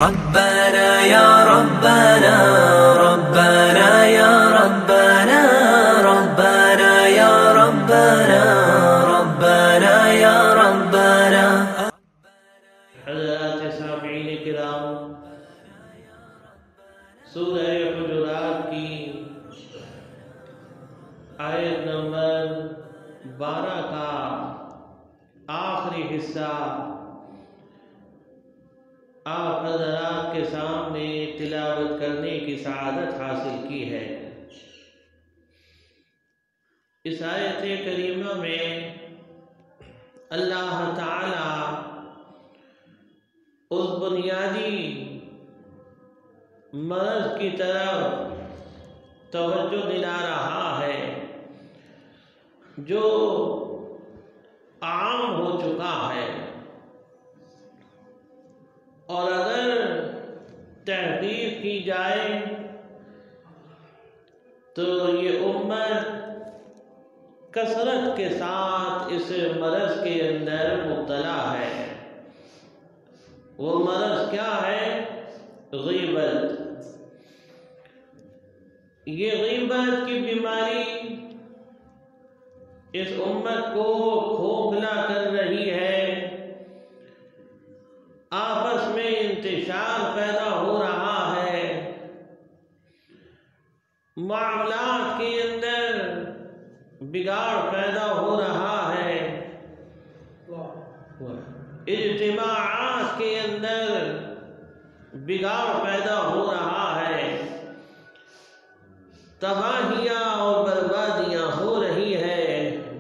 ربنا يا ربنا ربنا يا ربنا ربنا يا ربنا ربنا يا ربنا. حضرات سامعین کرام، سورہ حجرات کی آیت نمبر 12 کا آخری حصہ آپ حضرات کے سامنے تلاوت کرنے کی سعادت حاصل کی ہے۔ اس آیت کریمہ میں اللہ تعالی اس بنیادی مرض کی طرف توجہ دلا رہا ہے جو عام ہو چکا ہے، اور اگر تحقیق کی جائے تو یہ امت کثرت کے ساتھ اس مرض کے اندر مبتلا ہے۔ وہ مرض کیا ہے؟ غیبت۔ یہ غیبت کی بیماری اس امت کو کھوکھلا کر رہی ہے، آپس میں انتشار پیدا ہو رہا ہے، معاملات کے اندر بگاڑ پیدا ہو رہا ہے، اجتماعات کے اندر بگاڑ پیدا ہو رہا ہے، تباہیاں اور بربادیاں ہو رہی ہے،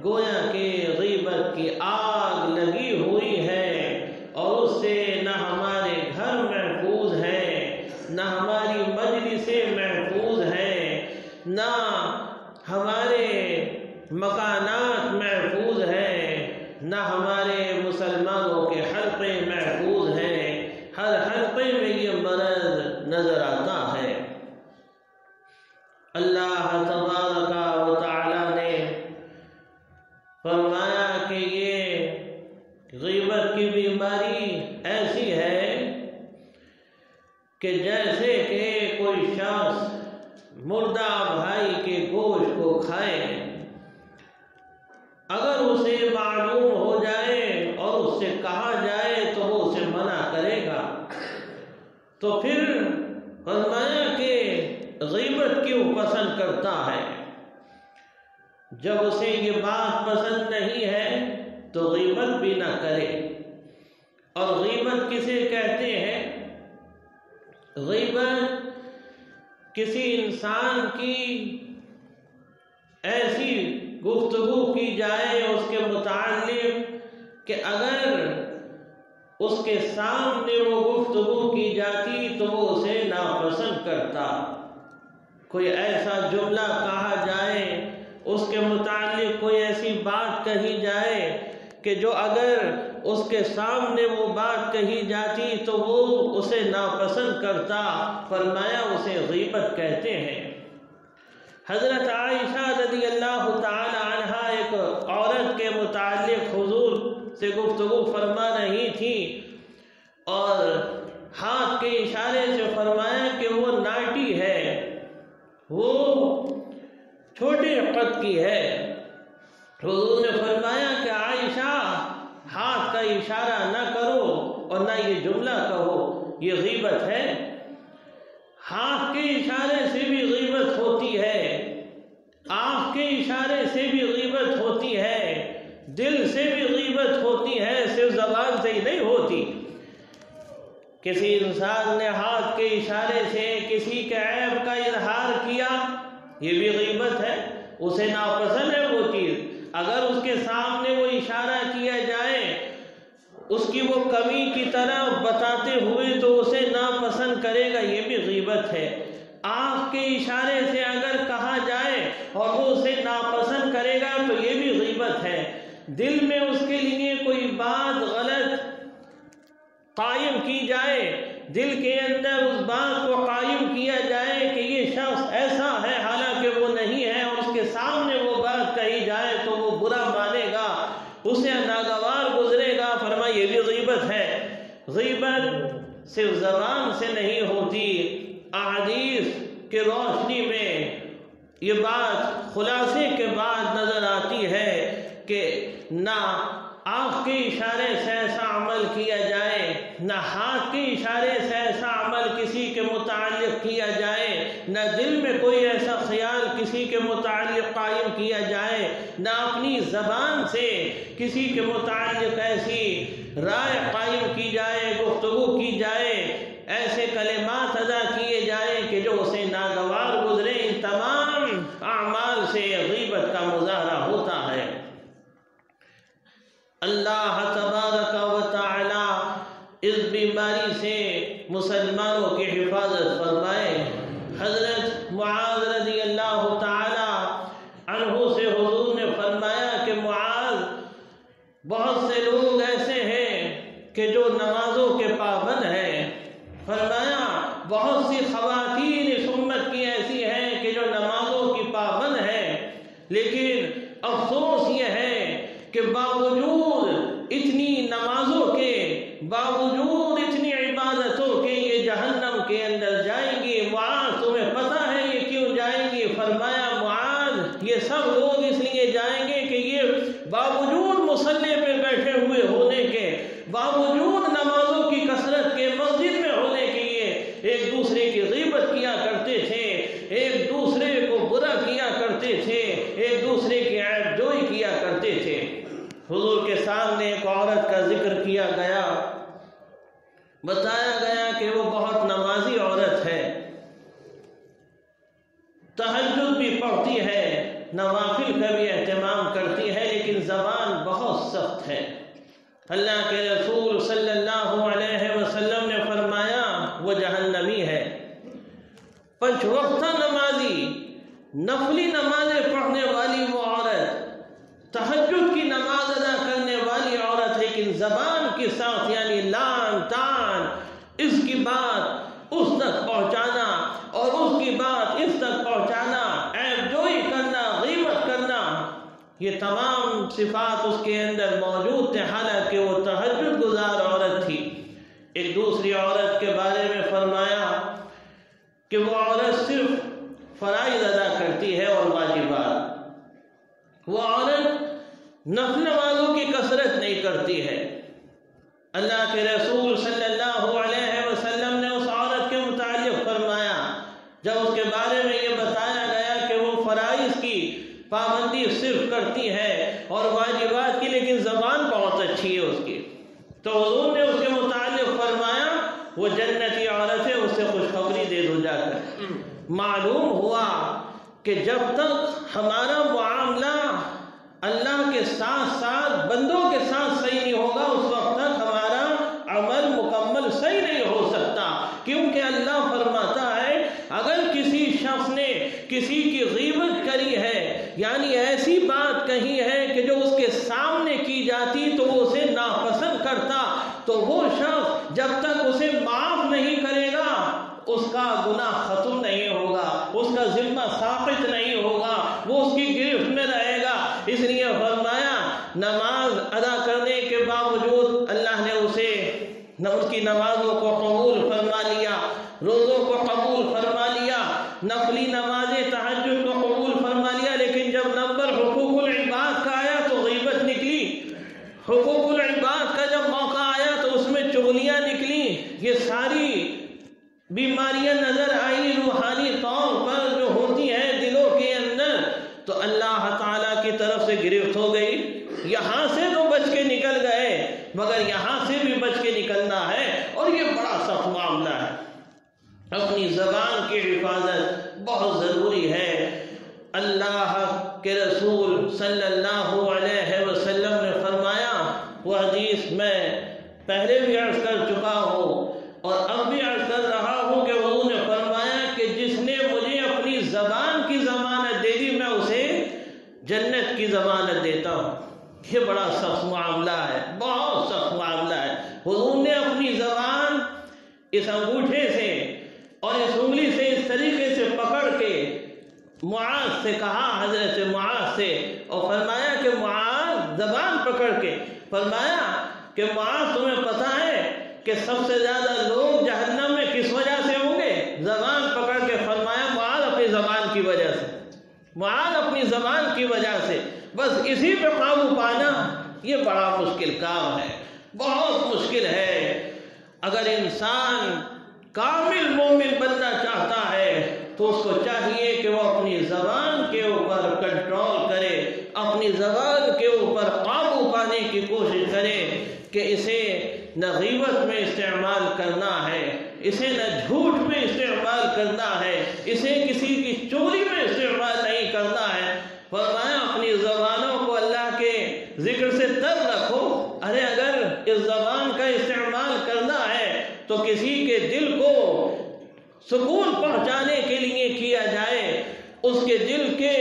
گویا کہ غیبت کی آگ لگی ہوئی ہے، اور اس سے نہ ہمارے گھر محفوظ ہیں، نہ ہماری مجلسیں محفوظ ہیں، نہ ہمارے مکانات محفوظ ہیں، نہ ہمارے مسلمانوں کے حلقے محفوظ ہیں۔ ہر حلقے میں یہ مرض نظر آتا ہے۔ اللہ تبارک و تعالی نے فرمایا کہ یہ غیبت کی بیماری ایسی ہے کہ جیسے کہ کوئی شخص مردہ بھائی کے گوشت کو کھائے، اگر اسے معلوم ہو جائے اور اس سے کہا جائے تو وہ اسے منع کرے گا، تو پھر فرمایا کہ غیبت کیوں پسند کرتا ہے؟ جب اسے یہ بات پسند نہیں ہے تو غیبت بھی نہ کرے۔ اور غیبت کسے کہتے ہیں؟ غیبت کسی انسان کی ایسی گفتگو کی جائے اس کے متعلق کہ اگر اس کے سامنے وہ گفتگو کی جاتی تو وہ اسے ناپسند کرتا۔ کوئی ایسا جملہ کہا جائے، اس کے متعلق کوئی ایسی بات کہی جائے کہ جو اگر اس کے سامنے وہ بات کہی جاتی تو وہ اسے ناپسند کرتا، فرمایا اسے غیبت کہتے ہیں۔ حضرت عائشہ رضی اللہ تعالی عنہا ایک عورت کے متعلق حضور سے گفتگو فرما رہی تھی، اور ہاتھ کے اشارے سے فرمایا کہ وہ ناٹی ہے، وہ چھوٹے قد کی ہے۔ حضور نے فرمایا کہ عائشہ ہاتھ کا اشارہ نہ کرو اور نہ یہ جملہ کہو، یہ غیبت ہے۔ ہاتھ کے اشارے سے بھی غیبت ہوتی ہے، آنکھ کے اشارے سے بھی غیبت ہوتی ہے، دل سے بھی غیبت ہوتی ہے، صرف زبان سے ہی نہیں ہوتی۔ کسی انسان نے ہاتھ کے اشارے سے کسی کے عیب کا اظہار کیا، یہ بھی غیبت ہے، اسے ناپسند ہے وہ چیز۔ اگر اس کے سامنے وہ اشارہ کیا جائے اس کی وہ کمی کی طرح بتاتے ہوئے تو اسے ناپسند کرے گا، یہ بھی غیبت ہے۔ آنکھ کے اشارے سے اگر کہا جائے اور وہ اسے ناپسند کرے گا تو یہ بھی غیبت ہے۔ دل میں اس کے لیے کوئی بات غلط قائم کی جائے، دل کے اندر اس بات کو قائم کیا جائے کہ یہ شخص ایسا ہے حالانکہ وہ نہیں ہے، اور اس کے سامنے وہ بات کہی جائے تو وہ برا مانے گا، اسے ناگوار گزرے گا، فرمایا یہ بھی غیبت ہے۔ غیبت صرف زبان سے نہیں ہوتی، احادیث کی روشنی میں یہ بات خلاصے کے بعد نظر آتی ہے کہ نہ آنکھ کے اشارے سے ایسا عمل کیا جائے، نہ ہاتھ کے اشارے سے ایسا عمل کسی کے متعلق کیا جائے، نہ دل میں کوئی ایسا خیال کسی کے متعلق قائم کیا جائے، نہ اپنی زبان سے کسی کے متعلق ایسی رائے قائم کی جائے، گفتگو کی جائے، ایسے کلمات ادا کیے جائیں کہ جو اسے ناگوار گزرے۔ ان تمام اعمال سے غیبت کا مظاہرہ ہوتا ہے۔ اللہ تبارک و تعالی اس بیماری سے مسلمانوں کی حفاظت فرمائے۔ حضرت معاذ رضی اللہ تعالی عنہ سے حضور نے فرمایا کہ معاذ، بہت سے لوگ ایسے ہیں کہ جو نمازوں کے پابند ہیں، فرمایا بہت سی خواتین اس امت کی ایسی ہیں کہ جو نمازوں کی پابند ہیں، لیکن افسوس یہ ہے کہ باوجود اتنی نمازوں کے، باوجود اتنی عبادتوں کے، یہ جہنم کے اندر جائیں گی۔ معاذ تمہیں پتہ ہے یہ کیوں جائیں گی؟ فرمایا معاذ یہ سب لوگ اس لیے جائیں گے کہ یہ باوجود مصلی پہ بیٹھے ہوئے ہونے کے، باوجود نمازوں کی کثرت کے، مسجد میں ہونے کے، یہ ایک دوسرے کی غیبت کیا کرتے تھے، ایک دوسرے کو برا کیا کرتے تھے، ایک دوسرے کی عیب جوئی کیا کرتے تھے۔ حضور کے سامنے ایک عورت کا ذکر کیا گیا، بتایا گیا کہ وہ بہت نمازی عورت ہے، تہجد بھی پڑھتی ہے، نوافل کا بھی اہتمام کرتی ہے، لیکن زبان بہت سخت ہے۔ اللہ کے رسول صلی اللہ علیہ وسلم نے فرمایا وہ جہنمی ہے۔ پنج وقتہ نمازی، نفلی نمازیں پڑھنے والی وہ عورت، تہجد کی نماز ادا کرنے والی عورت، لیکن زبان کے ساتھ یعنی لان تان، اس کی بات اس تک پہنچانا اور اس کی بات اس تک پہنچانا، عیب جوئی کرنا، غیبت کرنا، یہ تمام صفات اس کے اندر موجود تھے، حالانکہ وہ تہجد گزار عورت تھی۔ ایک دوسری عورت کے بارے میں فرمایا کہ وہ عورت صرف فرائض ادا کرتی ہے اور واجبات، وہ عورت نفل نمازوں کی کثرت نہیں کرتی ہے۔ اللہ کے رسول صلی اللہ علیہ وسلم نے اس عورت کے متعلق فرمایا، جب اس کے بارے میں یہ بتایا گیا کہ وہ فرائض کی پابندی صرف کرتی ہے اور واجبات کی، لیکن زبان بہت اچھی ہے اس کی، تو حضور نے اس کے متعلق فرمایا وہ جنتی عورت ہے، اس سے خوشخبری دے دو جا کر۔ معلوم ہوا کہ جب تک ہمارا معاملہ اللہ کے ساتھ ساتھ بندوں کے ساتھ صحیح نہیں ہوگا، اس وقت تک ہمارا عمل مکمل صحیح نہیں ہو سکتا، کیونکہ اللہ فرماتا ہے اگر کسی شخص نے کسی کی غیبت کری ہے، یعنی ایسی بات کہی ہے کہ جو اس کے سامنے کی جاتی تو وہ اسے ناپسند کرتا، تو وہ شخص جب تک اسے معاف نہیں کرے گا اس کا گناہ ختم نہیں ہوگا، اس کا ذمہ ثابت نہیں ہوگا، وہ اس کی گرفت میں رہے گا۔ اس لیے فرمایا نماز ادا کرنے کے باوجود اللہ نے اسے اس کی نمازوں کو قبول فرما لیا، روزوں کو قبول فرما لیا، نفلی نمازیں تہجد کو قبول فرما لیا، لیکن جب نمبر حقوق العباد کا آیا تو غیبت نکلی، حقوق العباد کا جب موقع آیا تو اس میں چغلیاں نکلی، یہ ساری بیماریاں نظر آئی روحانی طور پر جو ہوتی ہیں دلوں کے اندر، تو اللہ تعالیٰ کی طرف سے گرفت ہو گئی۔ یہاں سے تو بچ کے نکل گئے، مگر یہاں سے بھی بچ کے نکلنا ہے، اور یہ بڑا سخت معاملہ ہے۔ اپنی زبان کی حفاظت بہت ضروری ہے۔ اللہ کے رسول صلی اللہ علیہ وسلم نے فرمایا، وہ حدیث میں پہلے بھی عرض کر چکا ہوں اور اب بھی عرض کر رہا ہوں کہ حضور نے فرمایا کہ جس نے مجھے اپنی زبان کی ضمانت دے دی میں اسے جنت کی ضمانت دیتا ہوں۔ یہ بڑا سخت معاملہ ہے، بہت سخت معاملہ ہے۔ حضور نے اپنی زبان اس انگوٹھے سے اور اس انگلی سے اس طریقے سے پکڑ کے معاذ سے کہا، حضرت معاذ سے، اور فرمایا کہ معاذ زبان پکڑ کے فرمایا کہ معاذ تمہیں پتہ ہے کہ سب سے زیادہ لوگ جہنم میں کس وجہ سے ہوں گے؟ زبان پکڑ کے فرمایا معاذ اپنی زبان کی وجہ سے، معاذ اپنی زبان کی وجہ سے، بس اسی پہ قابو پانا یہ بڑا مشکل کام ہے، بہت مشکل ہے۔ اگر انسان کامل مومن بننا چاہتا ہے تو اس کو چاہیے کہ وہ اپنی زبان کے اوپر کنٹرول کرے، اپنی زبان کے اوپر قابو پانے کی کوشش کرے کہ اسے نہ غیبت میں استعمال کرنا ہے، اسے نہ جھوٹ میں استعمال کرنا ہے، اسے کسی کی چوری میں استعمال نہیں کرنا ہے۔ فرمایا اپنی زبانوں کو اللہ کے ذکر سے تر رکھو۔ ارے اگر اس زبان کا استعمال کرنا ہے تو کسی کے دل کو سکون پہنچانے کے لیے کیا جائے، اس کے دل کے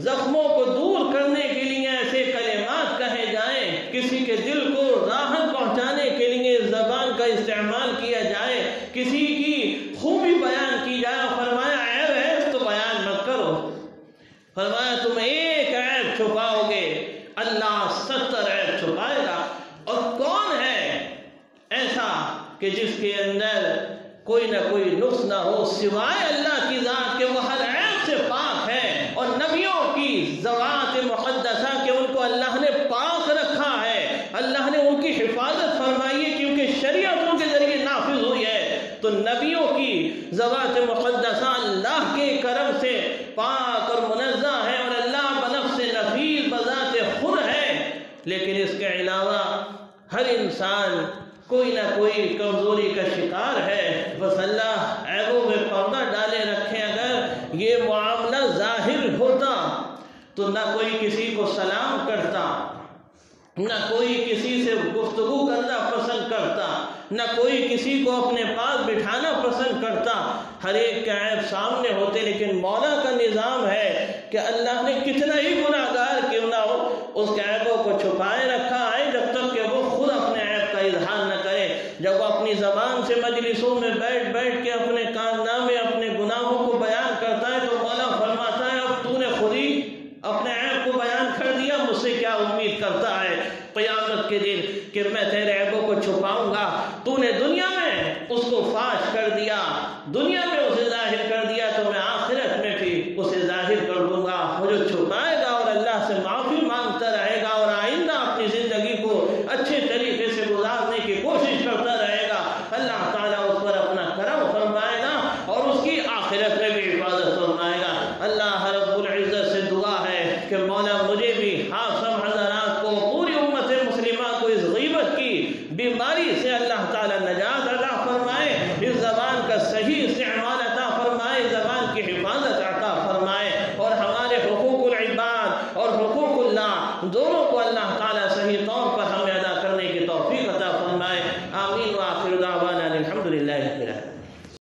زخموں کو دور کرنے کے لیے ایسے کلمات کہے جائیں، کسی کے دل کو راحت پہنچانے کے لیے زبان کا استعمال کیا جائے، کسی کی خوبی بیان کی جائے۔ فرمایا عیب ہے تو بیان مت کرو، فرمایا تم ایک عیب چھپاؤ گے اللہ 70 عیب چھپائے گا۔ اور کون ہے ایسا کہ جس کے اندر کوئی نہ کوئی نقص نہ ہو سوائے اللہ کی ذات کے وہ ہر عیب سے پاک ہے، اور نبیوں کی ذوات مقدسہ کہ ان کو اللہ نے پاک رکھا ہے، اللہ نے ان کی حفاظت فرمائی ہے کیونکہ شریعت ان کے ذریعے نافذ ہوئی ہے۔ تو نبیوں کی ذوات مقدسہ اللہ کے کرم سے پاک اور منزہ ہے، اور اللہ بنفس نفیس بذات خود ہے۔ لیکن اس کے علاوہ ہر انسان کوئی نہ کوئی کمزوری کا شکار ہے، بس اللہ عیبوں میں پردہ ڈالے رکھے۔ اگر یہ معاملہ ظاہر ہوتا تو نہ کوئی کسی کو سلام کرتا، نہ کوئی کسی سے گفتگو کرنا پسند کرتا، نہ کوئی کسی کو اپنے پاس بٹھانا پسند کرتا، ہر ایک کے عیب سامنے ہوتے۔ لیکن مولا کا نظام ہے کہ اللہ نے کتنا ہی گناہ گار کیوں نہ ہو اس کے عیبوں کو چھپائے رکھا ہے جب تک کہ وہ خود اپنے عیب کا اظہار نہ کرے۔ جب وہ اپنی زبان سے مجلسوں میں بیٹھ کے اپنے کارنامے اپنے گناہوں کو بیان کرتا ہے تو مولا فرماتا ہے اب تو نے خود ہی اپنے عیب کو بیان کر دیا، مجھ سے کیا امید کرتا ہے قیامت کے دن کہ میں تیرے عیبوں کو چھپاؤں گا؟ تو نے دنیا میں اس کو فاش کر دیا، دنیا میں اسے ظاہر کر دیا، تو میں آخرت میں بھی اسے ظاہر کر دوں گا۔ وہ جو چھپائے گا اور اللہ سے معافی مانگتا رہے گا اور آئندہ اپنی زندگی کو اچھے طریقے سے گزارنے کی کوشش کرتا رہے گا، اللہ تعالیٰ اس پر اپنا کرم فرمائے گا اور اس کی آخرت میں بھی حفاظت فرمائے گا۔ اللہ رب العزت سے دعا ہے کہ مولا مجھے بھی آپ سب حضرات کو پوری امت مسلمہ کو اس غیبت کی بیماری سے اللہ تعالیٰ نجات عطا فرمائے، اس زبان کا صحیح استعمال عطا فرمائے، زبان کی حفاظت عطا فرمائے، اور ہمارے حقوق العباد اور حقوق اللہ دونوں کو اللہ تعالیٰ صحیح طور